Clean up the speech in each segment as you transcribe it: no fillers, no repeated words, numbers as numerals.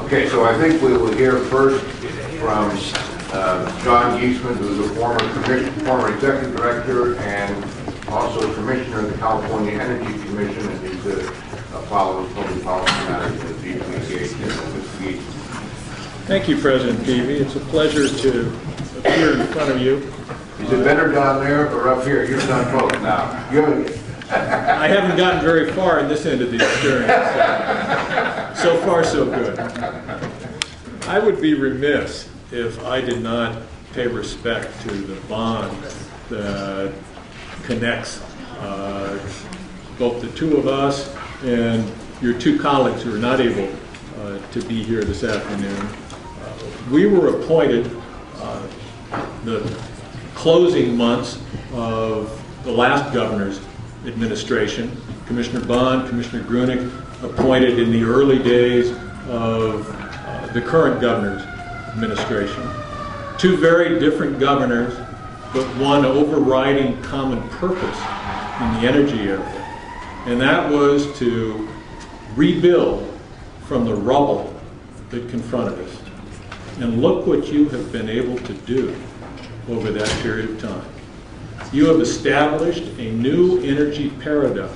Okay, so I think we will hear first from John Geesman, who's a former executive director and also commissioner of the California Energy Commission, and he's follows public policy matters and is deeply engaged in this. Thank you, President Peevey. It's a pleasure to appear in front of you. Is it better down there or up here? You've done both now. I haven't gotten very far in this end of the experience. So far, so good. I would be remiss if I did not pay respect to the bond that connects both the two of us and your two colleagues who are not able to be here this afternoon. We were appointed the closing months of the last governor's administration. Commissioner Bond, Commissioner Grunig appointed in the early days of the current governor's administration. Two very different governors, but one overriding common purpose in the energy area, and that was to rebuild from the rubble that confronted us. And look what you have been able to do over that period of time. You have established a new energy paradigm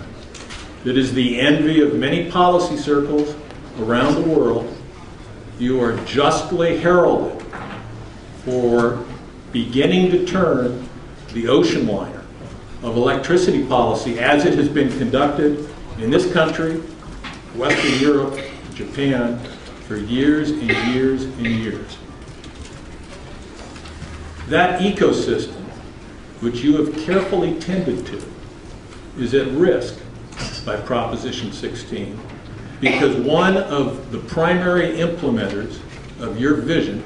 that is the envy of many policy circles around the world. You are justly heralded for beginning to turn the ocean liner of electricity policy as it has been conducted in this country, Western Europe, Japan, for years and years and years. That ecosystem, which you have carefully tended to, is at risk by Proposition 16, because one of the primary implementers of your vision,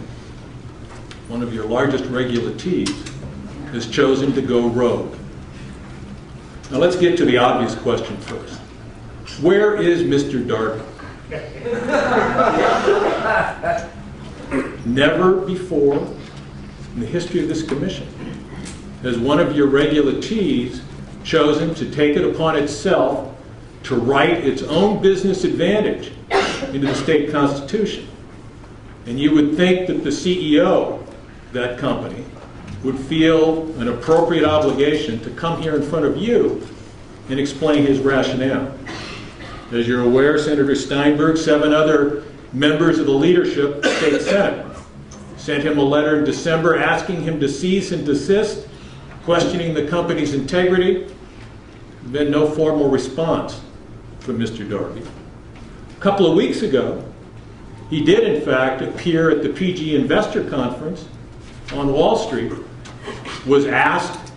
one of your largest regulatees, has chosen to go rogue. Now let's get to the obvious question first. Where is Mr. Darby? Never before in the history of this commission has one of your regulatees chosen to take it upon itself to write its own business advantage into the state constitution. And you would think that the CEO of that company would feel an appropriate obligation to come here in front of you and explain his rationale. As you're aware, Senator Steinberg, 7 other members of the leadership of the state Senate sent him a letter in December asking him to cease and desist, questioning the company's integrity. There's been no formal response from Mr. Darby. A couple of weeks ago, he did in fact appear at the PG Investor Conference on Wall Street, was asked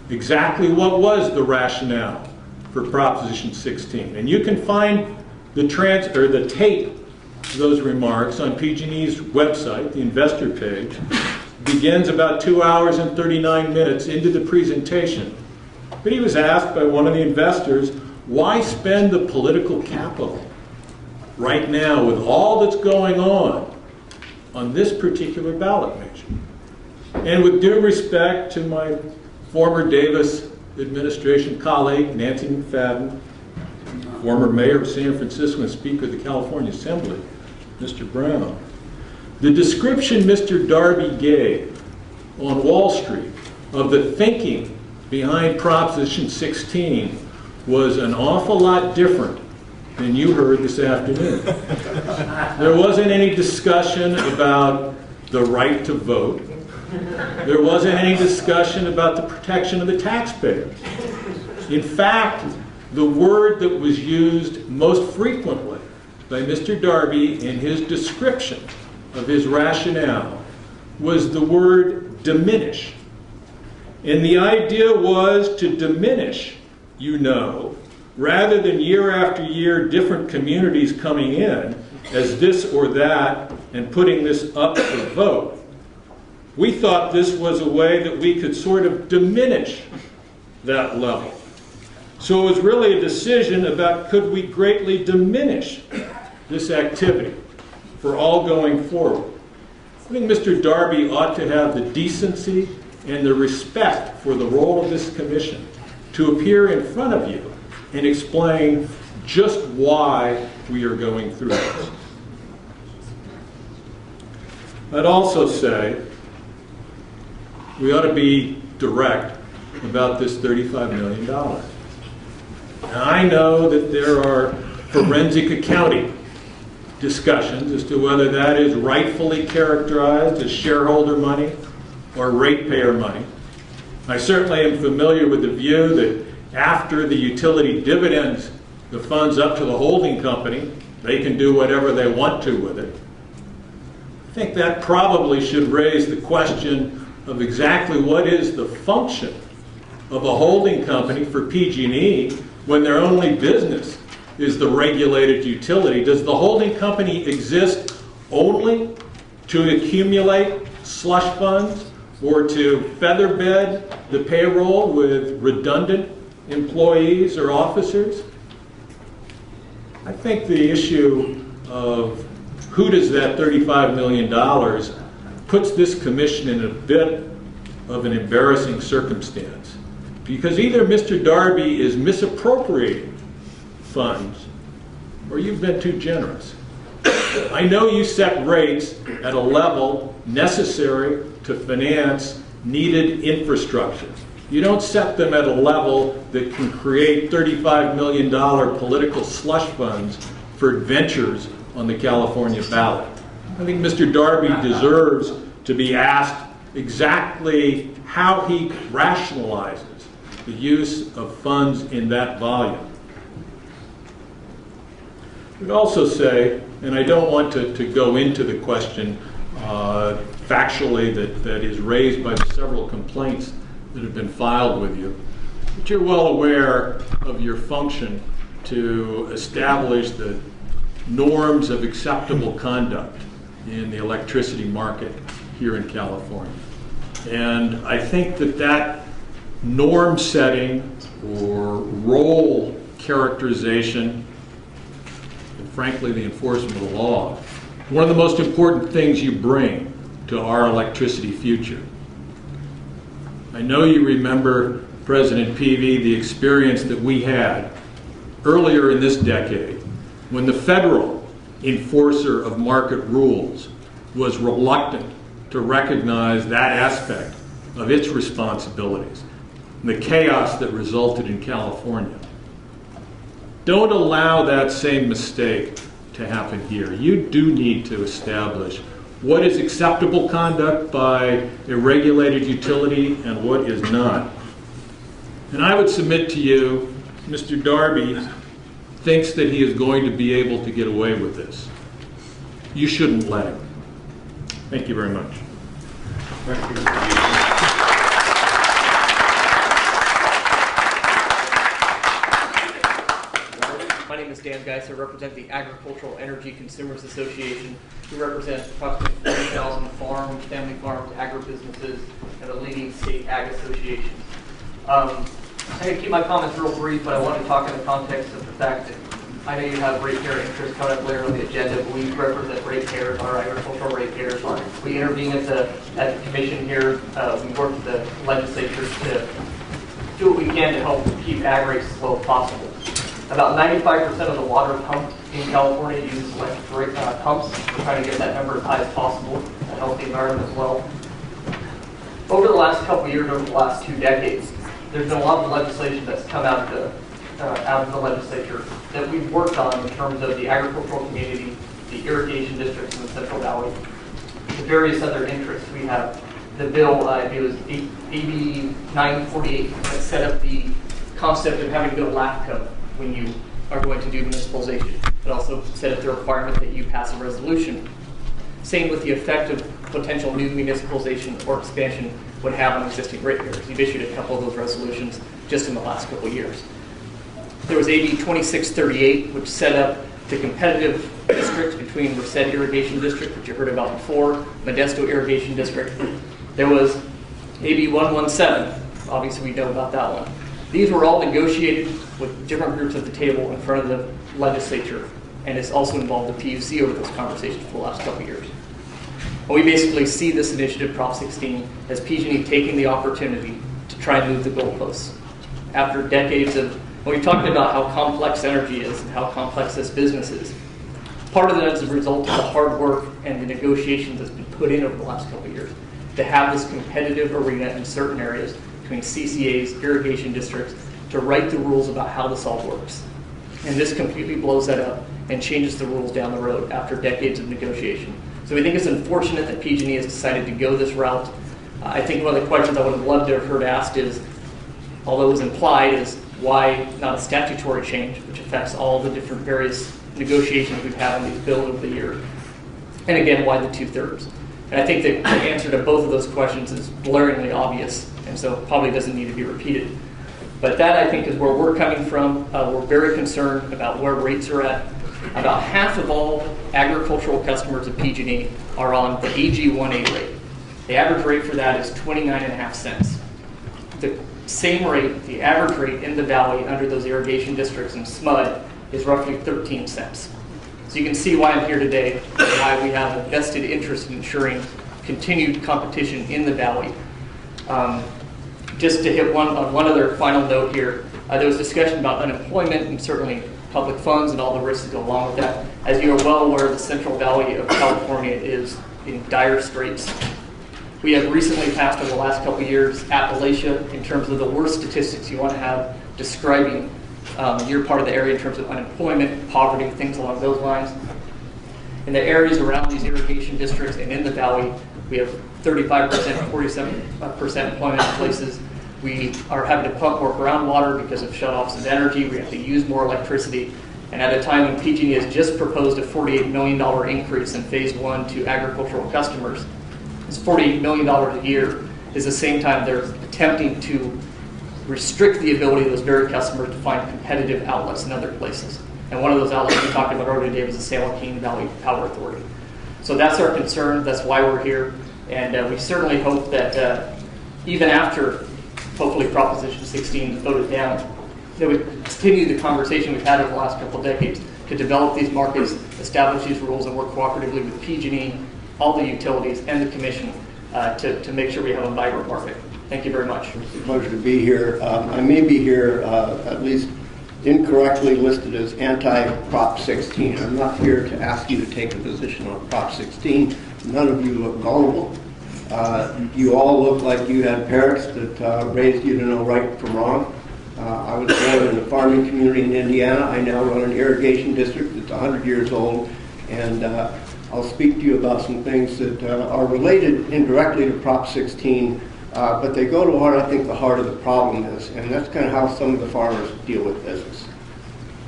exactly what was the rationale for Proposition 16. And you can find the tape of those remarks on PG&E's website, the investor page. It begins about 2 hours and 39 minutes into the presentation. But he was asked by one of the investors, why spend the political capital right now with all that's going on this particular ballot measure? And with due respect to my former Davis administration colleague, Nancy McFadden, former mayor of San Francisco and Speaker of the California Assembly, Mr. Brown, the description Mr. Darby gave on Wall Street of the thinking behind Proposition 16 was an awful lot different than you heard this afternoon. There wasn't any discussion about the right to vote. There wasn't any discussion about the protection of the taxpayers. In fact, the word that was used most frequently by Mr. Darby in his description of his rationale was the word diminish. And the idea was to diminish, rather than year after year different communities coming in as this or that and putting this up for vote. We thought this was a way that we could sort of diminish that level. So it was really a decision about could we greatly diminish this activity for all going forward. I think Mr. Darby ought to have the decency and the respect for the role of this commission to appear in front of you and explain just why we are going through this. I'd also say we ought to be direct about this $35 million. Now, I know that there are forensic accounting discussions as to whether that is rightfully characterized as shareholder money or ratepayer money. I certainly am familiar with the view that after the utility dividends the funds up to the holding company, they can do whatever they want to with it. I think that probably should raise the question of exactly what is the function of a holding company for PG&E when their only business is the regulated utility. Does the holding company exist only to accumulate slush funds or to featherbed the payroll with redundant employees or officers? I think the issue of who does that $35 million puts this commission in a bit of an embarrassing circumstance. Because either Mr. Darby is misappropriating funds or you've been too generous. I know you set rates at a level necessary to finance needed infrastructure. You don't set them at a level that can create $35 million political slush funds for adventures on the California ballot. I think Mr. Darby deserves to be asked exactly how he rationalizes the use of funds in that volume. I would also say, and I don't want to go into the question factually that is raised by the several complaints that have been filed with you, but you're well aware of your function to establish the norms of acceptable conduct in the electricity market here in California. And I think that norm setting or role characterization, and frankly the enforcement of the law, is one of the most important things you bring to our electricity future. I know you remember, President Peevey, the experience that we had earlier in this decade when the federal enforcer of market rules was reluctant to recognize that aspect of its responsibilities and the chaos that resulted in California. Don't allow that same mistake to happen here. You do need to establish what is acceptable conduct by a regulated utility and what is not. And I would submit to you, Mr. Darby thinks that he is going to be able to get away with this. You shouldn't let him. Thank you very much. Thank you. My name is Geis. I represent the Agricultural Energy Consumers Association. We represent approximately 40,000 farms, family farms, agribusinesses, and the leading state ag associations. I'm going to keep my comments real brief, but I want to talk in the context of the fact that I know you have ratepayer interests coming up later on the agenda, but we represent ratepayers, our agricultural ratepayers. We intervene at the commission here. We work with the legislatures to do what we can to help keep ag rates as low as possible. About 95% of the water pumped in California uses electric pumps. We're trying to get that number as high as possible to help the environment as well. Over the last couple of years, over the last 2 decades, there's been a lot of legislation that's come out of the legislature that we've worked on in terms of the agricultural community, the irrigation districts in the Central Valley, the various other interests. We have the bill, it was AB 948, that set up the concept of having to go LAFCO when you are going to do municipalization. It also set up the requirement that you pass a resolution. Same with the effect of potential new municipalization or expansion would have on existing ratepayers. You've issued a couple of those resolutions just in the last couple of years. There was AB 2638, which set up the competitive district between Merced Irrigation District, which you heard about before, Modesto Irrigation District. There was AB 117. Obviously, we know about that one. These were all negotiated with different groups at the table in front of the legislature, and it's also involved the PUC over those conversations for the last couple of years. And we basically see this initiative, Prop 16, as PG&E taking the opportunity to try and move the goalposts. After decades of, when we talked about how complex energy is and how complex this business is, Part of that is a result of the hard work and the negotiations that's been put in over the last couple of years to have this competitive arena in certain areas between CCAs, irrigation districts, to write the rules about how this all works. And this completely blows that up and changes the rules down the road after decades of negotiation. So we think it's unfortunate that PG&E has decided to go this route. I think one of the questions I would have loved to have heard asked is, although it was implied, is why not a statutory change, which affects all the different various negotiations we've had on these bills over the years. And again, why the 2/3? And I think the answer to both of those questions is glaringly obvious, and so probably doesn't need to be repeated. But that, I think, is where we're coming from. We're very concerned about where rates are at. About half of all agricultural customers of PG&E are on the AG1A rate. The average rate for that is 29.5 cents. The same rate, the average rate in the valley under those irrigation districts in SMUD is roughly 13 cents. So you can see why I'm here today, and why we have a vested interest in ensuring continued competition in the valley. Just to hit one other final note here, there was discussion about unemployment and certainly public funds and all the risks that go along with that. As you are well aware, the Central Valley of California is in dire straits. We have recently passed over the last couple of years Appalachia in terms of the worst statistics you want to have describing your part of the area in terms of unemployment, poverty, things along those lines. In the areas around these irrigation districts and in the valley, we have 35%, 47% employment in places. We are having to pump more groundwater because of shutoffs of energy. We have to use more electricity. And at a time when PG&E has just proposed a $48 million increase in phase 1 to agricultural customers, this $48 million a year is the same time they're attempting to restrict the ability of those very customers to find competitive outlets in other places. And one of those outlets we talked about earlier today was the San Joaquin Valley Power Authority. So that's our concern. That's why we're here. And we certainly hope that even after, hopefully, Proposition 16 is voted down, that we continue the conversation we've had over the last couple of decades to develop these markets, establish these rules, and work cooperatively with PG&E, all the utilities, and the Commission to make sure we have a vibrant market. Thank you very much. It's a pleasure to be here. I may be here at least incorrectly listed as anti-Prop 16. I'm not here to ask you to take a position on Prop 16. None of you look vulnerable. You all look like you had parents that raised you to know right from wrong. I was born in a farming community in Indiana. I now run an irrigation district that's 100 years old, and I'll speak to you about some things that are related indirectly to Prop 16, but they go to what I think the heart of the problem is, and that's kind of how some of the farmers deal with business.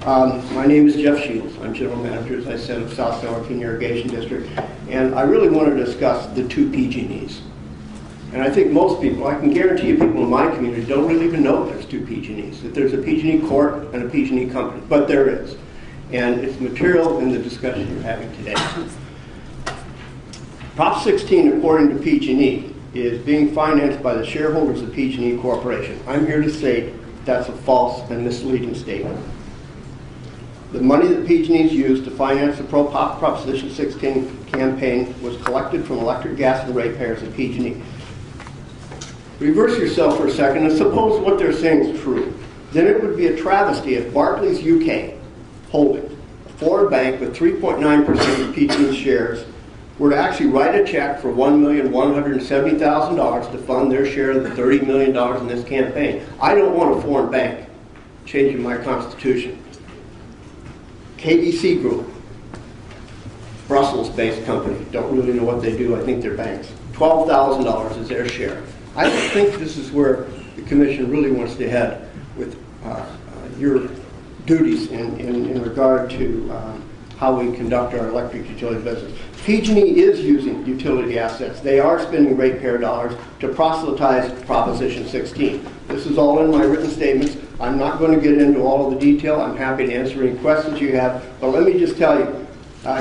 My name is Jeff Shields. I'm General Manager, as I said, of South San Joaquin Irrigation District, and I really want to discuss the two PG&Es. And I think most people, I can guarantee you people in my community don't really even know there's two PG&Es, that there's a PG&E Corp and a PG&E company, but there is. And it's material in the discussion you're having today. Prop 16, according to PG&E, is being financed by the shareholders of PG&E Corporation. I'm here to say that's a false and misleading statement. The money that PG&E's used to finance the Proposition 16 campaign was collected from electric, gas, and ratepayers of PG&E. Reverse yourself for a second and suppose what they're saying is true. Then it would be a travesty if Barclays UK Holdings, a foreign bank with 3.9% of PG&E's shares, were to actually write a check for $1,170,000 to fund their share of the $30 million in this campaign. I don't want a foreign bank changing my constitution. KBC Group, Brussels-based company, don't really know what they do. I think they're banks. $12,000 is their share. I don't think this is where the Commission really wants to head with your duties in regard to how we conduct our electric utility business. PG&E is using utility assets. They are spending ratepayer dollars to proselytize Proposition 16. This is all in my written statements. I'm not going to get into all of the detail. I'm happy to answer any questions you have. But let me just tell you,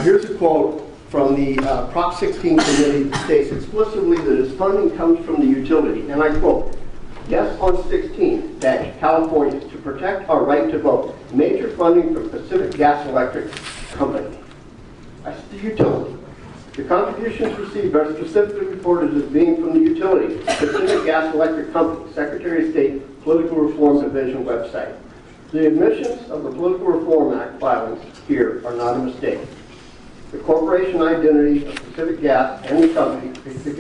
here's a quote from the Prop 16 committee that states explicitly that its funding comes from the utility. And I quote, yes on 16, dash, California, to protect our right to vote. Major funding from Pacific Gas and Electric Company. That's the utility. The contributions received are specifically reported as being from the utility, Pacific Gas and Electric Company, Secretary of State, Political Reform Division website. The admissions of the Political Reform Act filings here are not a mistake. The corporation identity of Pacific Gas and the company, Pacific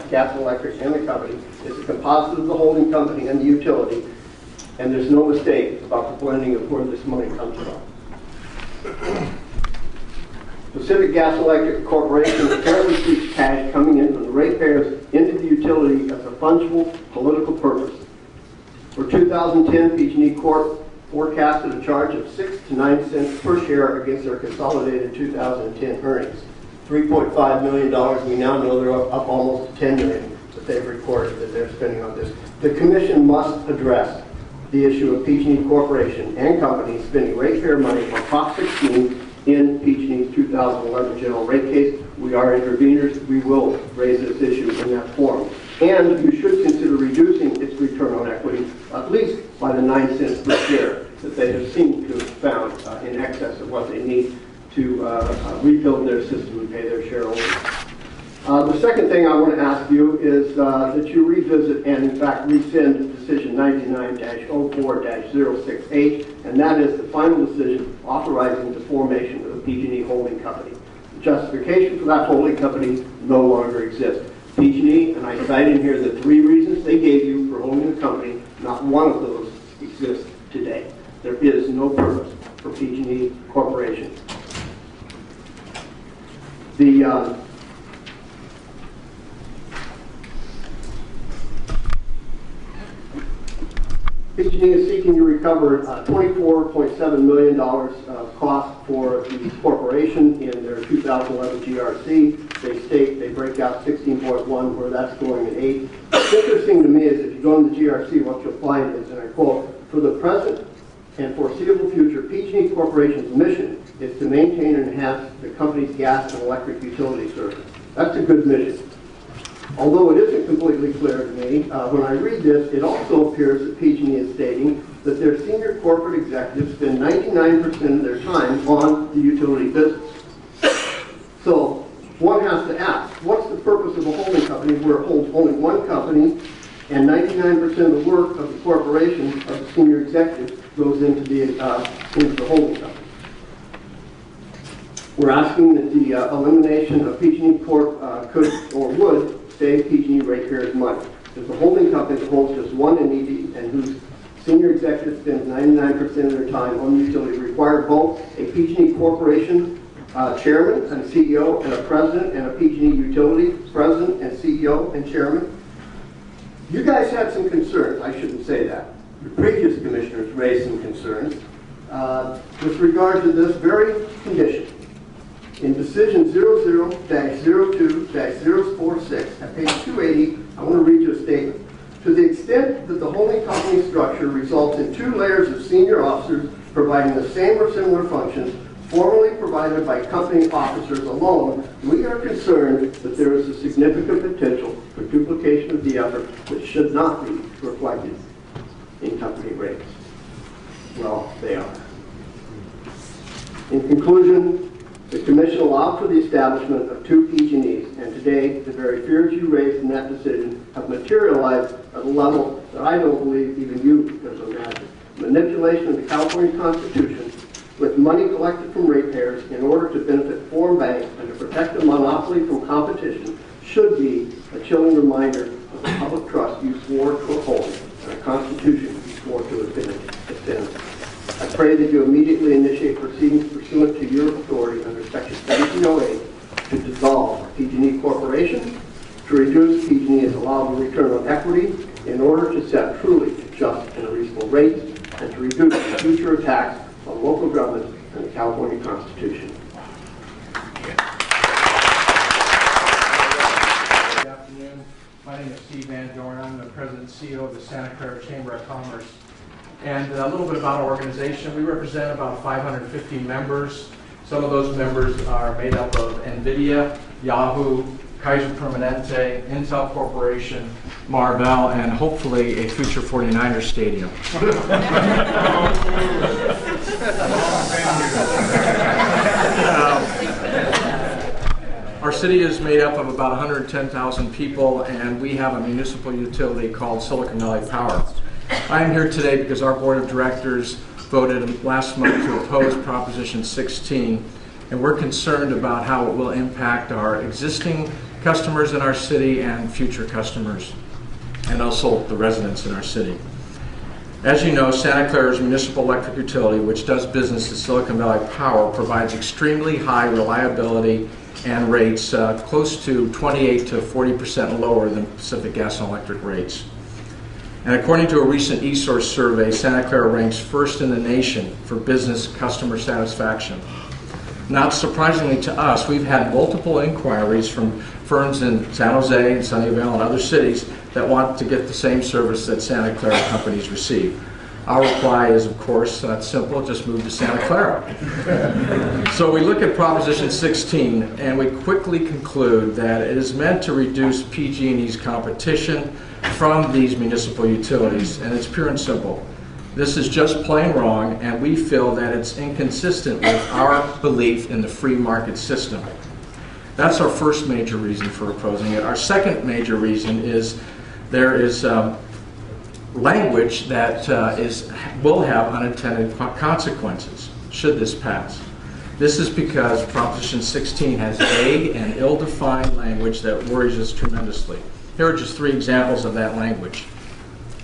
Gas and Electric and the company, is a composite of the holding company and the utility, and there's no mistake about the blending of where this money comes from. Pacific Gas and Electric Corporation apparently seeks cash coming in from the ratepayers into the utility as a fungible political purpose. For 2010, PG&E Corp forecasted a charge of 6 to 9 cents per share against their consolidated 2010 earnings. $3.5 million. We now know they're up almost to $10 million that they've recorded that they're spending on this. The Commission must address the issue of PG&E Corporation and companies spending ratepayer money on Prop 16 in PG&E's 2011 general rate case. We are interveners. We will raise this issue in that forum. And you should consider reducing its return on equity at least by the 9 cents per share that they have seemed to have found in excess of what they need to rebuild their system and pay their shareholders. The second thing I want to ask you is that you revisit and, in fact, rescind Decision 99-04-068, and that is the final decision authorizing the formation of a PG&E holding company. The justification for that holding company no longer exists. PG&E, and I cite in here the 3 reasons they gave you for holding the company, not one of those exists today. There is no purpose for PG&E Corporation. The PG&E is seeking to recover $24.7 million of cost for the corporation in their 2011 GRC. They state, they break out 16.1 where that's going in 8. What's interesting to me is if you go in the GRC, what you'll find is, and I quote, for the present and foreseeable future, PG&E Corporation's mission is to maintain and enhance the company's gas and electric utility service. That's a good mission. Although it isn't completely clear to me, when I read this, it also appears that PG&E is stating that their senior corporate executives spend 99% of their time on the utility business. So one has to ask, what's the purpose of a holding company where it holds only one company and 99% of the work of the corporation of the senior executives goes into the holding company? We're asking that the elimination of PG&E Corp could or would save PG&E ratepayers money. There's a holding company that holds just one entity and whose senior executive spends 99% of their time on the utility require both a PG&E Corporation chairman and CEO and a president and a PG&E utility president and CEO and chairman. You guys had some concerns. I shouldn't say that. The previous commissioners raised some concerns with regard to this very condition. In Decision 00-02-046 at page 280, I want to read you a statement. To the extent that the holding company structure results in 2 layers of senior officers providing the same or similar functions formerly provided by company officers alone, we are concerned that there is a significant potential for duplication of the effort that should not be reflected in company rates. Well, they are. In conclusion, the Commission allowed for the establishment of 2 PG&Es, and today the very fears you raised in that decision have materialized at a level that I don't believe even you could have imagined. Manipulation of the California Constitution with money collected from ratepayers in order to benefit foreign banks and to protect the monopoly from competition should be a chilling reminder of the public trust you swore to uphold and a Constitution you swore to defend. I pray that you immediately initiate proceedings pursuant to your authority under Section 1708 to dissolve PG&E Corporation, to reduce PG&E's allowable return on equity in order to set truly just and reasonable rates, and to reduce the future attacks on local government and the California Constitution. Good afternoon. My name is Steve Van Dorn. I'm the President and CEO of the Santa Clara Chamber of Commerce. And a little bit about our organization. We represent about 550 members. Some of those members are made up of NVIDIA, Yahoo, Kaiser Permanente, Intel Corporation, Marvell, and hopefully a future 49ers stadium. Our city is made up of about 110,000 people, and we have a municipal utility called Silicon Valley Power. I am here today because our board of directors voted last month to oppose Proposition 16, and we're concerned about how it will impact our existing customers in our city and future customers, and also the residents in our city. As you know, Santa Clara's municipal electric utility, which does business as Silicon Valley Power, provides extremely high reliability and rates close to 28 to 40% lower than Pacific Gas and Electric rates. And according to a recent eSource survey, Santa Clara ranks first in the nation for business customer satisfaction. Not surprisingly to us, we've had multiple inquiries from firms in San Jose and Sunnyvale and other cities that want to get the same service that Santa Clara companies receive. Our reply is, of course, that's simple, just move to Santa Clara. So we look at Proposition 16 and we quickly conclude that it is meant to reduce PG&E's competition from these municipal utilities, and it's pure and simple. This is just plain wrong, and we feel that it's inconsistent with our belief in the free market system. That's our first major reason for opposing it. Our second major reason is there is language that will have unintended consequences should this pass. This is because Proposition 16 has vague and ill-defined language that worries us tremendously. Here are just 3 examples of that language.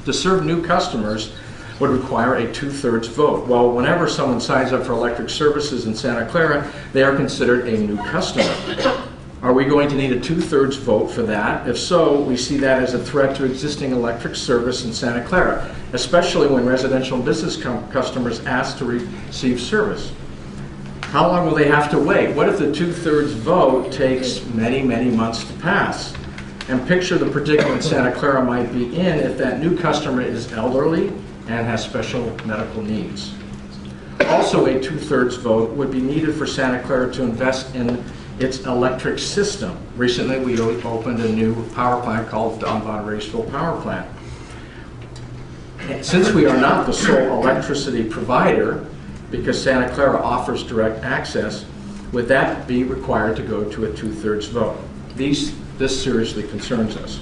To serve new customers would require a 2/3 vote. Well, whenever someone signs up for electric services in Santa Clara, they are considered a new customer. Are we going to need a 2/3 vote for that? If so, we see that as a threat to existing electric service in Santa Clara, especially when residential and business customers ask to receive service. How long will they have to wait? What if the 2/3 vote takes many, many months to pass? And picture the predicament Santa Clara might be in if that new customer is elderly and has special medical needs. Also, a 2/3 vote would be needed for Santa Clara to invest in its electric system. Recently, we opened a new power plant called Don Von Raceville Power Plant. Since we are not the sole electricity provider, because Santa Clara offers direct access, would that be required to go to a 2/3 vote? This seriously concerns us.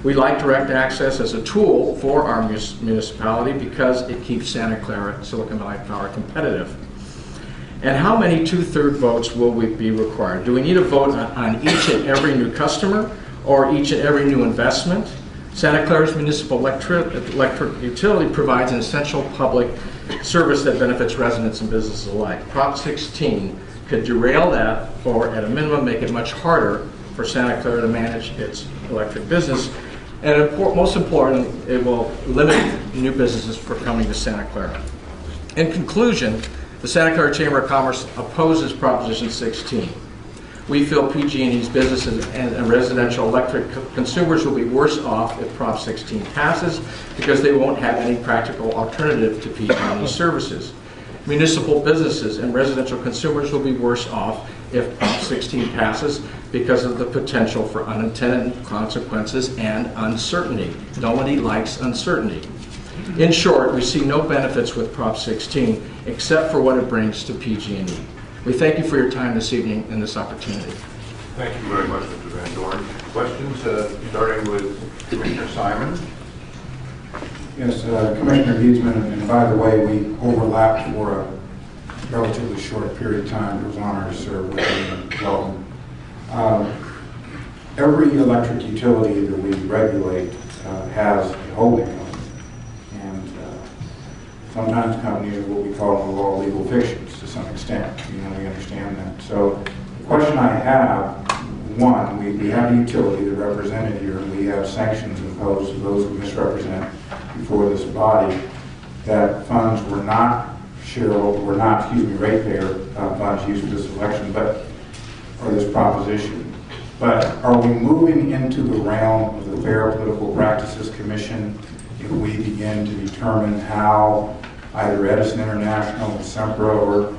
We like direct access as a tool for our municipality because it keeps Santa Clara Silicon Valley Power competitive. And how many 2/3 votes will be required? Do we need a vote on each and every new customer or each and every new investment? Santa Clara's municipal electric utility provides an essential public service that benefits residents and businesses alike. Prop 16 could derail that, or at a minimum make it much harder for Santa Clara to manage its electric business. And most importantly, it will limit new businesses from coming to Santa Clara. In conclusion, the Santa Clara Chamber of Commerce opposes Proposition 16. We feel PG&E's businesses and residential electric consumers will be worse off if Prop 16 passes because they won't have any practical alternative to PG&E services. Municipal businesses and residential consumers will be worse off if Prop 16 passes because of the potential for unintended consequences and uncertainty. Nobody likes uncertainty. In short, we see no benefits with Prop 16 except for what it brings to PG&E. We thank you for your time this evening and this opportunity. Thank you very much, Mr. Van Dorn. Questions, starting with Commissioner Simon? Yes, Commissioner Geesman, and by the way, we overlapped for a relatively short period of time. It was an honor to serve with you. Welcome. Every electric utility that we regulate has a holding company, and sometimes companies are what we call in the law legal fictions to some extent. We understand that. So the question I have, one, we have a utility that represented here, and we have sanctions imposed to those who misrepresent before this body that funds were not ratepayer funds used for this election, or this proposition. But are we moving into the realm of the Fair Political Practices Commission if we begin to determine how either Edison International, Sempra, or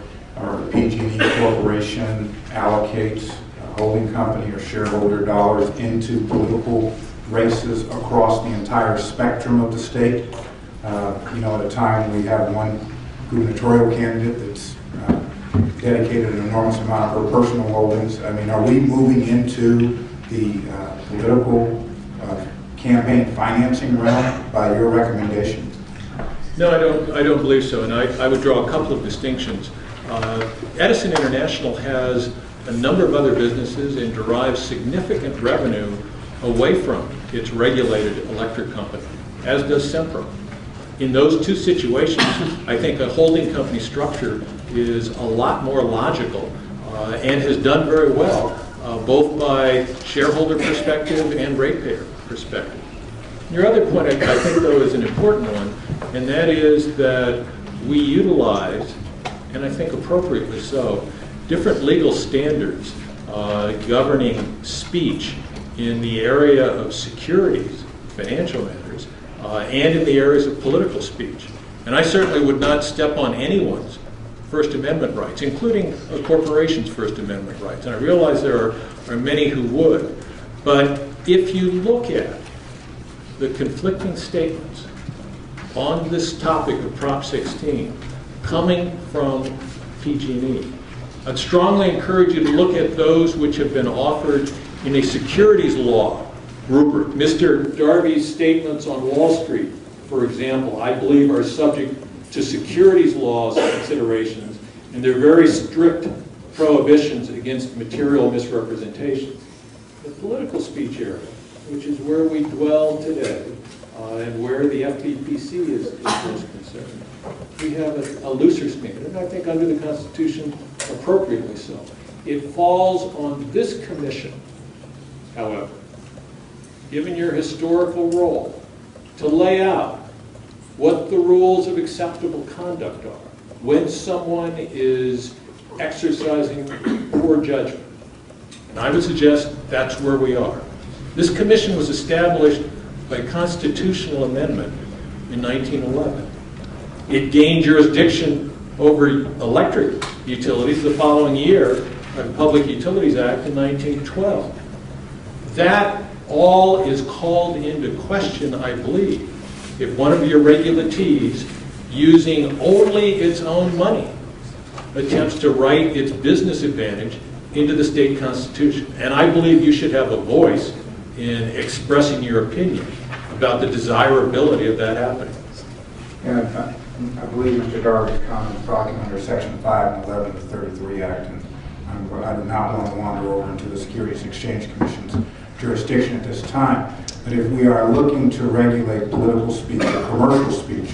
PG&E Corporation allocates a holding company or shareholder dollars into political races across the entire spectrum of the state? At a time we have one gubernatorial candidate that's dedicated an enormous amount of her personal holdings. I mean, are we moving into the political campaign financing realm by your recommendation? No, I don't believe so, and I would draw a couple of distinctions. Edison International has a number of other businesses and derives significant revenue away from its regulated electric company, as does Sempra. In those two situations, I think a holding company structure is a lot more logical and has done very well, both by shareholder perspective and ratepayer perspective. Your other point, I think, though, is an important one, and that is that we utilize, and I think appropriately so, different legal standards governing speech in the area of securities, financial matters, and in the areas of political speech. And I certainly would not step on anyone's First Amendment rights, including a corporation's First Amendment rights. And I realize there are many who would. But if you look at the conflicting statements on this topic of Prop 16 coming from PG&E, I'd strongly encourage you to look at those which have been offered in a securities law rubric. Mr. Darby's statements on Wall Street, for example, I believe are subject to securities laws considerations, and they're very strict prohibitions against material misrepresentations. The political speech area, which is where we dwell today, and where the FPPC is most concerned, we have a looser standard, and I think under the Constitution, appropriately so. It falls on this commission, however, given your historical role, to lay out what the rules of acceptable conduct are when someone is exercising poor judgment. And I would suggest that's where we are. This commission was established by constitutional amendment in 1911. It gained jurisdiction over electric utilities the following year by the Public Utilities Act in 1912. That all is called into question, I believe, if one of your regulatees, using only its own money, attempts to write its business advantage into the state constitution. And I believe you should have a voice in expressing your opinion about the desirability of that happening. And I believe Mr. Darby's comment is talking under Section 5 and 11 of the 33 Act, and I do not want to wander over into the Securities and Exchange Commission's jurisdiction at this time. But if we are looking to regulate political speech or commercial speech,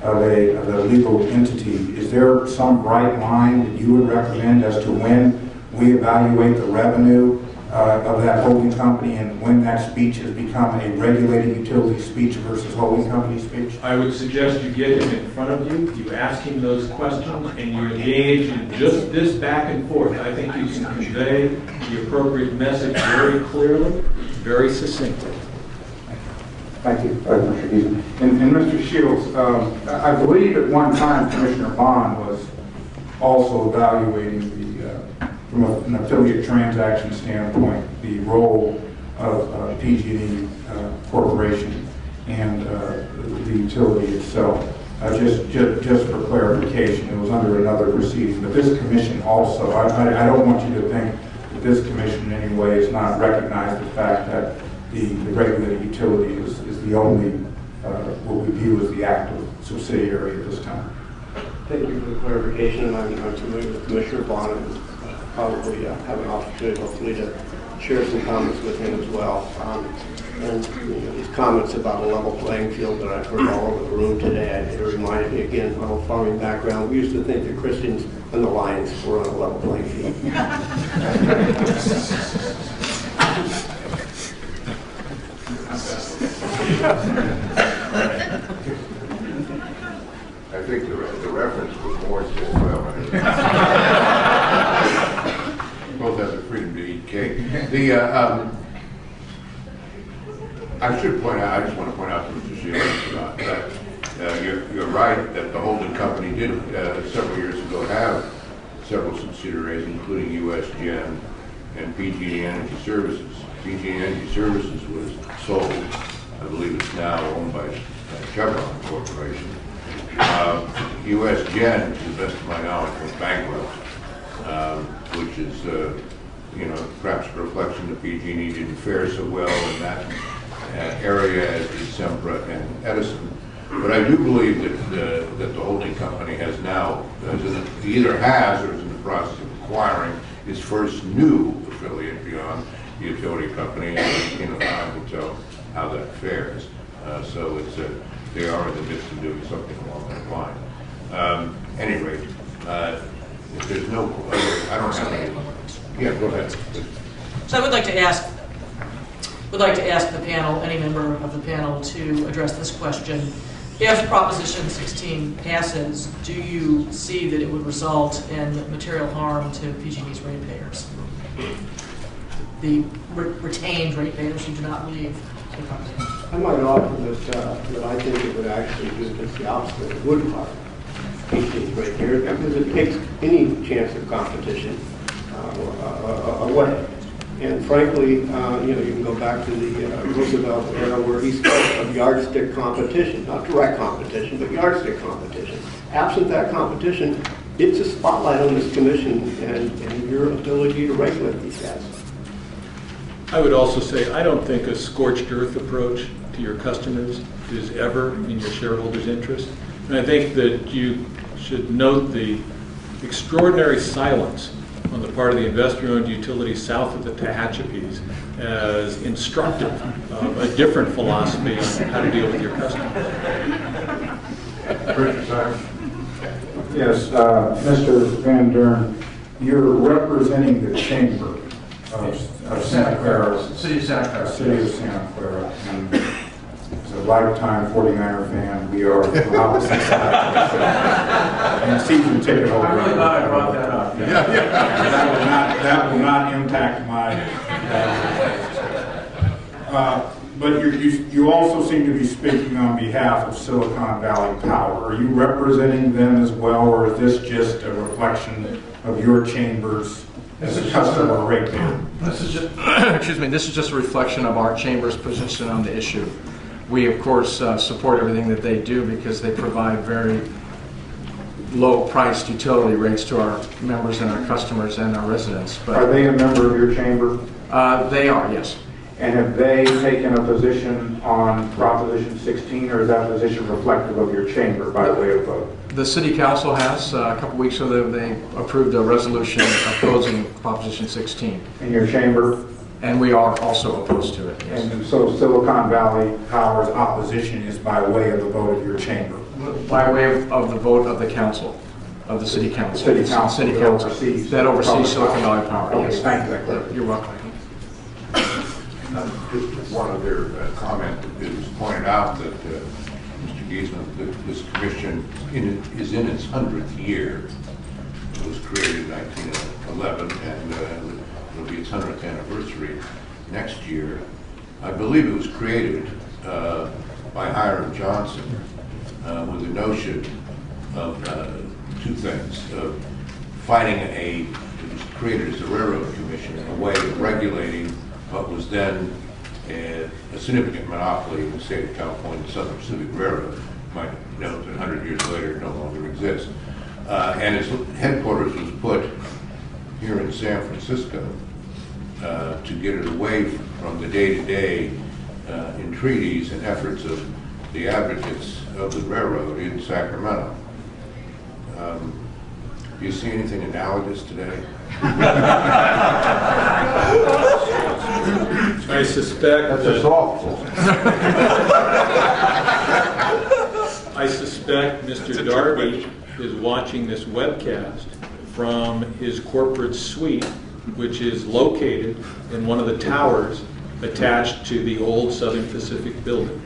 of a legal entity, is there some bright line that you would recommend as to when we evaluate the revenue of that holding company and when that speech has become a regulated utility speech versus holding company speech? I would suggest you get him in front of you, you ask him those questions, and you engage in just this back and forth. I think you can convey the appropriate message very clearly, very succinctly. Thank you, Mr. Geesman. And Mr. Shields, I believe at one time Commissioner Bond was also evaluating from an affiliate transaction standpoint, the role of PG&E Corporation and the utility itself. Just for clarification, it was under another proceeding, but this commission also, I don't want you to think that this commission in any way has not recognized the fact that the regulated utility is the only, what we view as the active subsidiary at this time. Thank you for the clarification, and I'm familiar with Commissioner Bond, and probably have an opportunity, hopefully, to share some comments with him as well. And these comments about a level playing field that I've heard all over the room today, it reminded me again, my old farming background. We used to think the Christians and the Lions were on a level playing field. I think the reference was more to, well, both have the freedom to eat cake. I should point out, I just want to point out to Mr. Shields that you're right that the holding company did several years ago have several subsidiaries, including U.S. Gen and PG&E Energy Services. PG&E Energy Services was sold. I believe it's now owned by Chevron Corporation. U.S. Gen, to the best of my knowledge, was bankrupt, which is, perhaps a reflection that PG&E didn't fare so well in that area as did Sempra and Edison. But I do believe that the holding company has now, either has or is in the process of acquiring its first new affiliate beyond the utility company, and time will tell how that fares. So they are in the midst of doing something along that line. Any rate, if there's no other, I don't have any. Yeah, go ahead. So I would like to ask the panel, any member of the panel, to address this question. If Proposition 16 passes, do you see that it would result in material harm to PG&E's ratepayers? The retained ratepayers who do not leave the company. I might offer that I think it would actually do just the opposite. It would harm PG&E's ratepayers because it takes any chance of competition away. And frankly, you can go back to the Roosevelt era where he spoke of yardstick competition, not direct competition, but yardstick competition. Absent that competition, it's a spotlight on this commission and your ability to regulate these guys. I would also say I don't think a scorched earth approach to your customers is ever in your shareholders' interest. And I think that you should note the extraordinary silence on the part of the investor-owned utilities south of the Tehachapies as instructive of a different philosophy on how to deal with your customers. Yes, Mr. Van Dorn, you're representing the chamber of Santa Clara, City of Santa Clara. City of Santa Clara. And as a lifetime 49er fan, we are the opposite side. And season ticket holder. I'm really glad I brought that up. That will not impact my. But you also seem to be speaking on behalf of Silicon Valley Power. Are you representing them as well, or is this just a reflection of your chambers as a customer ratepayer? This is just, excuse me. This is just a reflection of our chamber's position on the issue. We, of course, support everything that they do because they provide very low-priced utility rates to our members and our customers and our residents. But Are they a member of your chamber? they are, yes. And have they taken a position on Proposition 16, or is that position reflective of your chamber by way of vote? The City Council has, a couple weeks ago, they approved a resolution opposing Proposition 16. In your chamber? And we are also opposed to it, yes. And so Silicon Valley Power's opposition is by way of the vote of your chamber? By way of the vote of the council, of the City Council. City Council City Council that oversees Silicon Valley Power. Okay, Yes. thank you. You're welcome. Just one other comment. It was pointed out that Mr. Geesman, that this commission is in its 100th year. It was created in 1911, and it'll be its 100th anniversary next year. I believe it was created by Hiram Johnson with the notion of two things. It was created as a railroad commission, a way of regulating what was then a significant monopoly in the state of California, the Southern Pacific Railroad. You might note that 100 years later it no longer exists. And its headquarters was put here in San Francisco to get it away from the day-to-day entreaties and efforts of the advocates of the railroad in Sacramento. Do you see anything analogous today? I suspect That's a softball. I suspect Mr. Darby is watching this webcast from his corporate suite, which is located in one of the towers attached to the old Southern Pacific building.